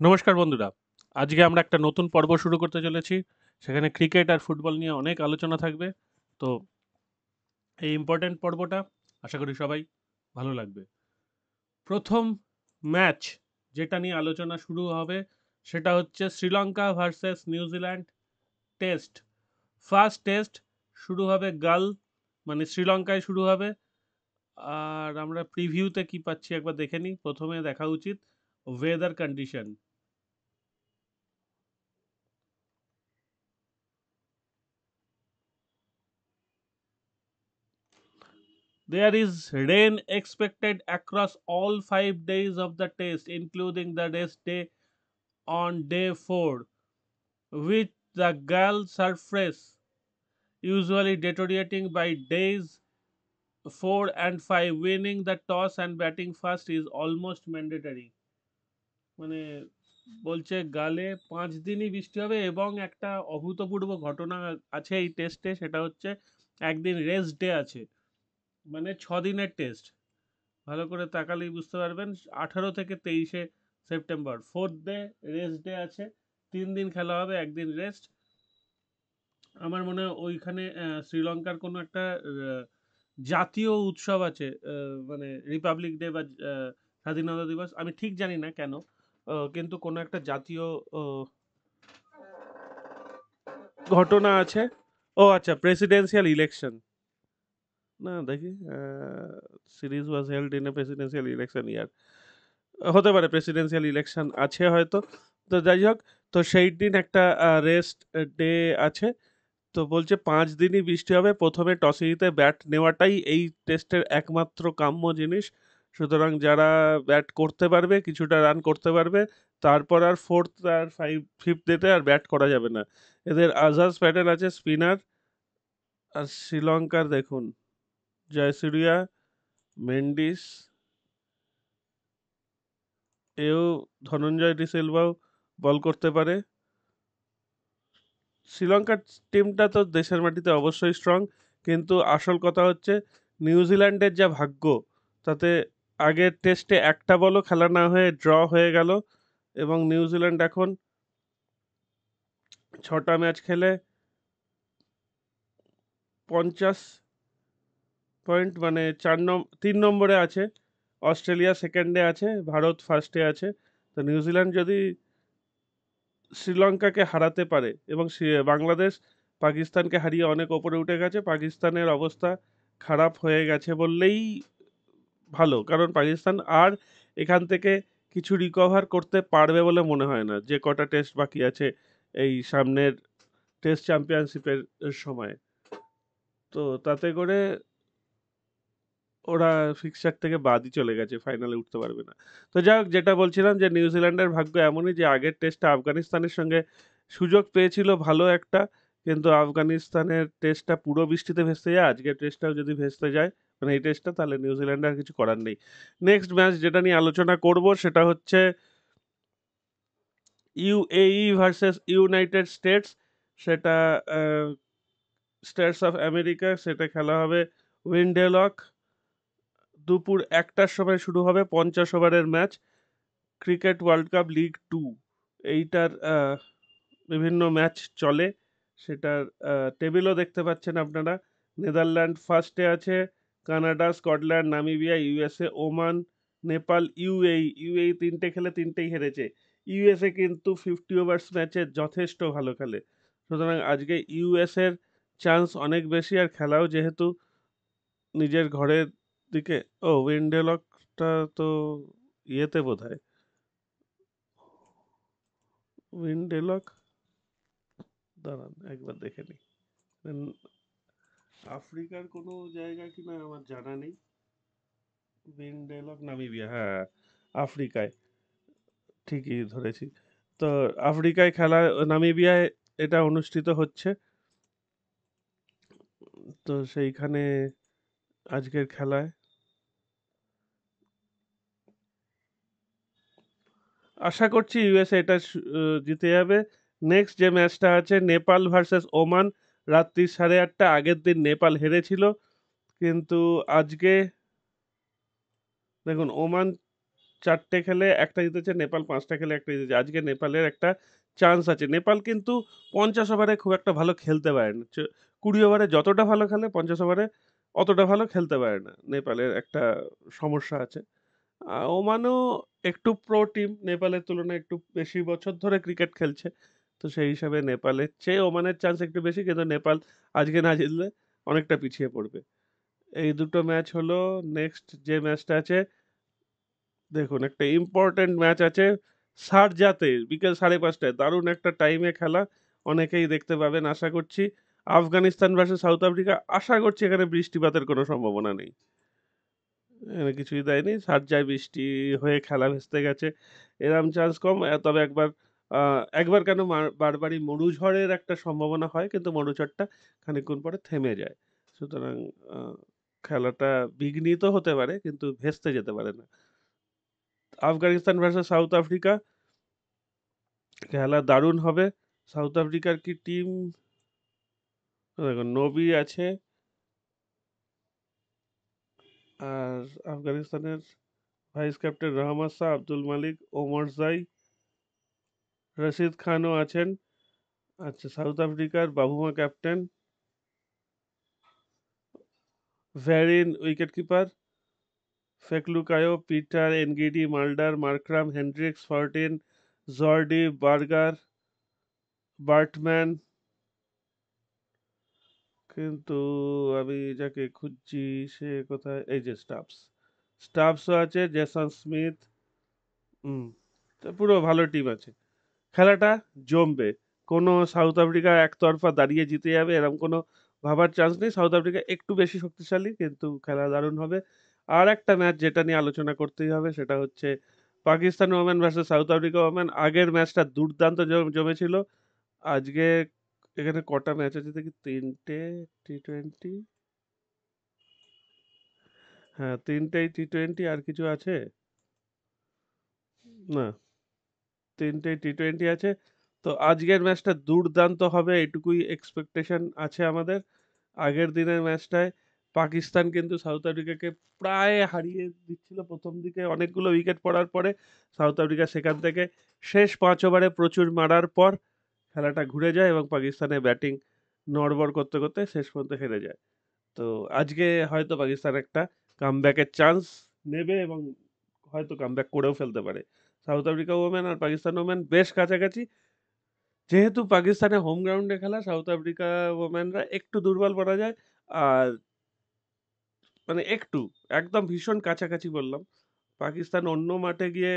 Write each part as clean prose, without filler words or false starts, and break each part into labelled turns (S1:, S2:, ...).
S1: নমস্কার বন্ধুরা। আজকে আমরা একটা নতুন পর্ব শুরু করতে চলেছি। সেখানে ক্রিকেট আর ফুটবল নিয়ে অনেক আলোচনা থাকবে। তো এই ইম্পর্টেন্ট পর্বটা আশা করি সবাই ভালো লাগবে। প্রথম ম্যাচ যেটা নিয়ে আলোচনা শুরু হবে সেটা হচ্ছে Sri Lanka versus New Zealand test. First test শুরু হবে মানে শ্রীলঙ্কায় শুরু হবে। আর আমরা প্রিভিউতে কি পাচ্ছি একবার দেখে নিই। প্রথমে দেখা উচিত weather condition. There is rain expected across all 5 days of the test, including the rest day on day 4, with the Gulf surface usually deteriorating by days 4 and 5. Winning the toss and batting first is almost mandatory. মানে বলছে গালে 5 দিনই বৃষ্টি হবে এবং একটা অভূতপূর্ব ঘটনা আছে এই টেস্টে, সেটা হচ্ছে একদিন রেস্ট ডে আছে, মানে 6 দিনের টেস্ট। ভালো করে তাকালেই বুঝতে পারবেন 18 থেকে 23 September fourth day rest day আছে। 3 দিন খেলা হবে, একদিন রেস্ট। আমার মনে হয় ওইখানে শ্রীলঙ্কার কোনো একটা জাতীয় উৎসব আছে, মানে রিপাবলিক ডে বা স্বাধীনতা দিবস, আমি ঠিক জানি না কেন। কিন্তু কোনো একটা জাতীয় ঘটনা আছে। ও আচ্ছা, প্রেসিডেন্সিয়াল ইলেকশন। না দেখি, series was held in a presidential election year. হতে পারে প্রেসিডেন্সিয়াল ইলেকশন আছে হয়তো। তো যাই হোক, তো সেই দিন একটা রেস্ট ডে আছে। তো বলছে 5 দিনই বৃষ্টি হবে। প্রথমে টসে জিতে ব্যাট নেওয়াটাই এই টেস্টের একমাত্র কাম্য জিনিস। সুতরাং যারা ব্যাট করতে পারবে, কিছুটা রান করতে পারবে, তারপর আর ফোর্থ আর ফিফথ ডেতে আর ব্যাট করা যাবে না। এদের আজাজ প্যাটেল আছে স্পিনার। আর শ্রীলঙ্কার দেখুন, জয়সূরিয়া, মেন্ডিস, এও ধনঞ্জয় ডিসিলভাও বল করতে পারে। শ্রীলঙ্কার টিমটা তো দেশের মাটিতে অবশ্যই স্ট্রং, কিন্তু আসল কথা হচ্ছে নিউজিল্যান্ডের যা ভাগ্য, তাতে আগের টেস্টে একটা বলও খেলা না হয়ে ড্র হয়ে গেল। এবং নিউজিল্যান্ড এখন 6টা ম্যাচ খেলে 50 পয়েন্ট, মানে 3 নম্বরে আছে। অস্ট্রেলিয়া সেকেন্ডে আছে, ভারত ফার্স্টে আছে। তো নিউজিল্যান্ড যদি শ্রীলঙ্কাকে হারাতে পারে, এবং বাংলাদেশ পাকিস্তানকে হারিয়ে অনেক ওপরে উঠে গেছে। পাকিস্তানের অবস্থা খারাপ হয়ে গেছে বললেই ভালো, কারণ পাকিস্তান আর এখান থেকে কিছু রিকভার করতে পারবে বলে মনে হয় না, যে কটা টেস্ট বাকি আছে এই সামনের টেস্ট চ্যাম্পিয়নশিপের সময়। তো তাতে করে ওরা ফিক্সচার থেকে বাদই চলে গেছে, ফাইনালে উঠতে পারবে না। তো যাই হোক, যেটা বলছিলাম যে নিউজিল্যান্ডের ভাগ্য এমনই যে আগের টেস্টটা আফগানিস্তানের সঙ্গে সুযোগ পেয়েছিল ভালো একটা, কিন্তু আফগানিস্তানের টেস্টটা পুরো বৃষ্টিতে ভেস্তে যায়। আজকের টেস্টটাও যদি ভেস্তে যায়, মানে এই টেস্টটা, তাহলে নিউজিল্যান্ডে আর কিছু করার নেই। নেক্সট ম্যাচ যেটা নিয়ে আলোচনা করব সেটা হচ্ছে ইউএই ভার্সেস ইউনাইটেড স্টেটস। সেটা স্টেটস অফ আমেরিকা। সেটা খেলা হবে উইন্ডেলক। দুপুর 1টার সময় শুরু হবে, 50 ওভারের match. Cricket world cup league 2 এইটার বিভিন্ন ম্যাচ চলে। সেটার টেবিলও দেখতে পাচ্ছেন আপনারা। নেদারল্যান্ড ফার্স্টে আছে, Canada, Scotland, Namibia, USA, Oman, Nepal, UAE 3টে খেলে 3টেই হেরেছে। ইউএসএ কিন্তু 50 ওভার্স ম্যাচে যথেষ্ট ভালো খেলে। সুতরাং আজকে ইউএসএর চান্স অনেক বেশি, আর খেলাও যেহেতু নিজের ঘরের দিকে। ও উইন্ডেলকটা তো ইয়েতে বোধহয়, উইন্ডেলক, দাঁড়ান একবার দেখে নিই। আফ্রিকার কোনো জায়গা কিনা আমার জানা নেই। উইন্ডেলক নামিবিয়া, হ্যাঁ আফ্রিকায়, ঠিকই ধরেছি। তো আফ্রিকায় খেলা, নামিবিয়ায় এটা অনুষ্ঠিত হচ্ছে। তো সেইখানে আজকের খেলায় আশা করছি ইউএসএ এটা জিতে যাবে। নেক্সট যে ম্যাচটা আছে নেপাল ভার্সেস ওমান, রাত্রি 8:30। আগের দিন নেপাল হেরেছিল, কিন্তু আজকে দেখুন ওমান 4টে খেলে 1টা জিতেছে, নেপাল 5টা খেলে 1টা জিতেছে। আজকে নেপালের একটা চান্স আছে। নেপাল কিন্তু 50 ওভারে খুব একটা ভালো খেলতে পারে না। 20 ওভারে যতটা ভালো খেলে 50 ওভারে অতটা ভালো খেলতে পারে না। নেপালের একটা সমস্যা আছে। ওমানও একটু প্রো টিম, নেপালের তুলনায় একটু বেশি বছর ধরে ক্রিকেট খেলছে। তো সেই হিসাবে নেপালের চেয়ে ওমানের চান্স একটু বেশি, কিন্তু নেপাল আজকে না জিতলে অনেকটা পিছিয়ে পড়বে। এই দুটো ম্যাচ হলো। নেক্সট যে ম্যাচটা আছে, দেখুন একটা ইম্পর্টেন্ট ম্যাচ আছে শারজাতে বিকেল 5:30টায়। দারুণ একটা টাইমে খেলা, অনেকেই দেখতে পাবেন আশা করছি। Afghanistan versus South Africa. আশা করছি এখানে বৃষ্টিপাতের কোনো সম্ভাবনা নেই। এখানে কিছুই দেয়নি, শারজায় বৃষ্টি হয়ে খেলা ভেস্তে গেছে, এরম চান্স কম। তবে একবার কেন বারবারই মরুঝড়ের একটা সম্ভাবনা হয়, কিন্তু মরুঝড়টা খানিকক্ষণ পরে থেমে যায়। সুতরাং আহ, খেলাটা বিঘ্নিত হতে পারে কিন্তু ভেস্তে যেতে পারে না। আফগানিস্তান ভার্সেস সাউথ আফ্রিকা, খেলা দারুণ হবে। সাউথ আফ্রিকার কি টিম, দেখো নবী আছে, আর আফগানিস্তানের ভাইস ক্যাপ্টেন রহমত শাহ, আব্দুল মালিক, ওমর জাই, রশিদ খানও আছেন। আচ্ছা, সাউথ আফ্রিকার Bavuma captain, Verreynne wicket keeper, Phehlukwayo, Peter, Ngidi, Mulder, Markram, Hendricks, Fortuin, Jordi, Burger, Baartman. কিন্তু আমি যাকে খুঁজছি সে কোথায়, এই যে স্টাফসও আছে, জেসন স্মিথ। হুম, তো পুরো ভালো টিম আছে। খেলাটা জমবে। কোনো সাউথ আফ্রিকা একতরফা দাঁড়িয়ে জিতে যাবে এরকম কোনো ভাবার চান্স নেই। সাউথ আফ্রিকা একটু বেশি শক্তিশালী, কিন্তু খেলা দারুণ হবে। আর একটা ম্যাচ যেটা নিয়ে আলোচনা করতেই হবে সেটা হচ্ছে Pakistan women versus South Africa women. আগের ম্যাচটা দুর্দান্ত জমেছিল। আজকে এখানে কটা ম্যাচ আছে দেখি, 3টে টি20। হ্যাঁ, 3টেই টি20, আর কিছু আছে না, 3টেই টি20 আছে। তো আজকের ম্যাচটা দুর্দান্ত হবে এটুকুই এক্সপেকটেশন আছে আমাদের। আগের দিনের ম্যাচটায় পাকিস্তান কিন্তু সাউথ আফ্রিকাকে প্রায় হারিয়ে দিচ্ছিল প্রথম দিকে, অনেকগুলো উইকেট পড়ার পরে সাউথ আফ্রিকা সেখান থেকে শেষ 5 ওভারে প্রচুর মারার পর খেলাটা ঘুরে যায় এবং পাকিস্তানের ব্যাটিং নড়বড় করতে করতে শেষ পর্যন্ত হেরে যায়। তো আজকে হয়তো পাকিস্তান একটা কামব্যাকের চান্স নেবে এবং হয়তো কামব্যাক করেও ফেলতে পারে। South Africa women are Pakistan women বেশ কাছাকাছি। যেহেতু পাকিস্তানে হোম গ্রাউন্ডে খেলা, সাউথ আফ্রিকা ওমেনরা একটু দুর্বল বলা যায়। আর মানে একটু, একদম ভীষণ কাছাকাছি বললাম। পাকিস্তান অন্য মাঠে গিয়ে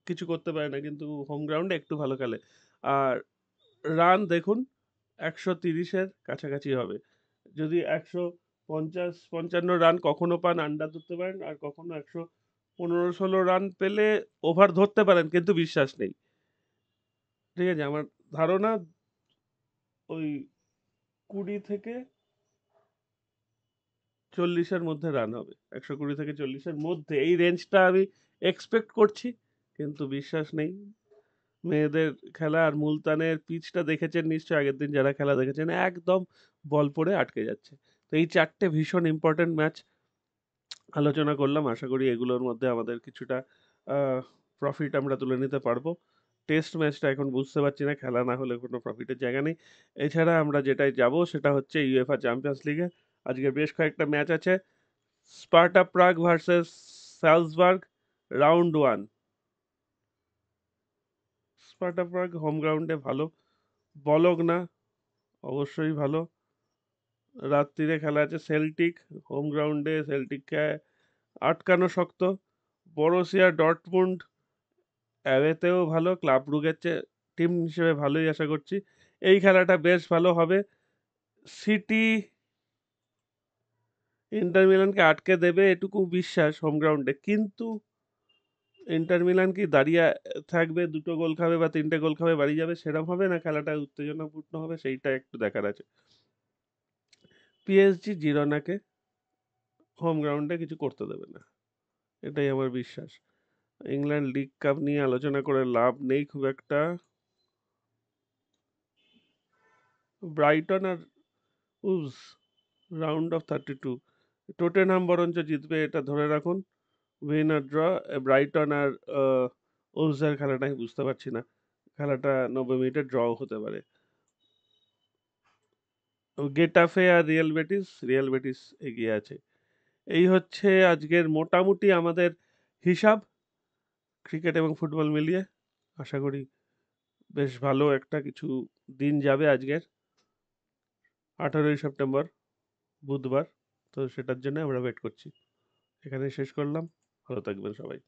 S1: কিছু করতে পারে না, কিন্তু হোম গ্রাউন্ডে একটু ভালো খেলে। আর রান দেখুন, 130-এর কাছাকাছি হবে। যদি 150-55 রান কখনো পান আন্ডার ধরতে পারেন, আর কখনো 115-16 রান পেলে ওভার ধরতে পারেন, কিন্তু বিশ্বাস নেই। ঠিক আছে, আমার ধারণা ওই 20 থেকে 40-এর মধ্যে রান হবে। 120 থেকে 40-এর মধ্যে, এই রেঞ্জটা আমি এক্সপেক্ট করছি, কিন্তু বিশ্বাস নেই। মেয়েদের খেলা, আর মুলতানের পিচটা দেখেছেন নিশ্চয়ই, আগের দিন যারা খেলা দেখেছেন, একদম বল পড়ে আটকে যাচ্ছে। তো এই 4টে ভীষণ ইম্পর্টেন্ট ম্যাচ আলোচনা করলাম। আশা করি এগুলোর মধ্যে আমাদের কিছুটা প্রফিট আমরা তুলে নিতে পারবো। টেস্ট ম্যাচটা এখন বুঝতে পারছি না, খেলা না হলে কোনো প্রফিটের জায়গা নেই। এছাড়া আমরা যেটাই যাব সেটা হচ্ছে ইউএফএ চ্যাম্পিয়ন্স লিগে। আজকে বেশ কয়েকটা ম্যাচ আছে। স্পার্টা প্রাগ ভার্সেস সালজবার্গ, রাউন্ড 1। স্পার্টা প্রাগ হোম গ্রাউন্ডে ভালো, বলগনা অবশ্যই ভালো। রাত্রিরে খেলা আছে সেল্টিক, হোম গ্রাউন্ডে সেল্টিককে আটকানো শক্ত। বরুসিয়া ডর্টমুন্ড অ্যাওয়েতেও ভালো, ক্লাব ব্রুগের চেয়ে টিম হিসেবে ভালোই আশা করছি। এই খেলাটা বেশ ভালো হবে। সিটি ইন্টার মিলানকে আটকে দেবে এটুকু বিশ্বাস হোম গ্রাউন্ডে, কিন্তু ইন্টার মিলান কি দাঁড়িয়ে থাকবে, 2টো গোল খাবে বা 3টে গোল খাবে বাড়ি যাবে, সেরকম হবে না খেলাটা উত্তেজনাপূর্ণ হবে, সেইটা একটু দেখার আছে। পিএসজি জিরোনাকে হোম গ্রাউন্ডে কিছু করতে দেবে না, এটাই আমার বিশ্বাস। ইংল্যান্ড লিগ কাপ নিয়ে আলোচনা করে লাভ নেই খুব একটা। ব্রাইটন আর উলস, রাউন্ড অফ 32। টোটেনহাম বরঞ্চ জিতবে এটা ধরে রাখুন। উইন আর ড্র, ব্রাইটন আর ওলসের খেলাটা আমি বুঝতে পারছি না। খেলাটা 90 মিনিটে ড্রও হতে পারে। গেটাফে আর রিয়াল বেটিস এগিয়ে আছে। এই হচ্ছে আজকের মোটামুটি আমাদের হিসাব ক্রিকেট এবং ফুটবল মিলিয়ে। আশা করি বেশ ভালো একটা কিছু দিন যাবে আজকের 18ই সেপ্টেম্বর বুধবার। তো সেটার জন্য আমরা ওয়েট করছি। এখানেই শেষ করলাম। ভালো থাকবেন সবাই।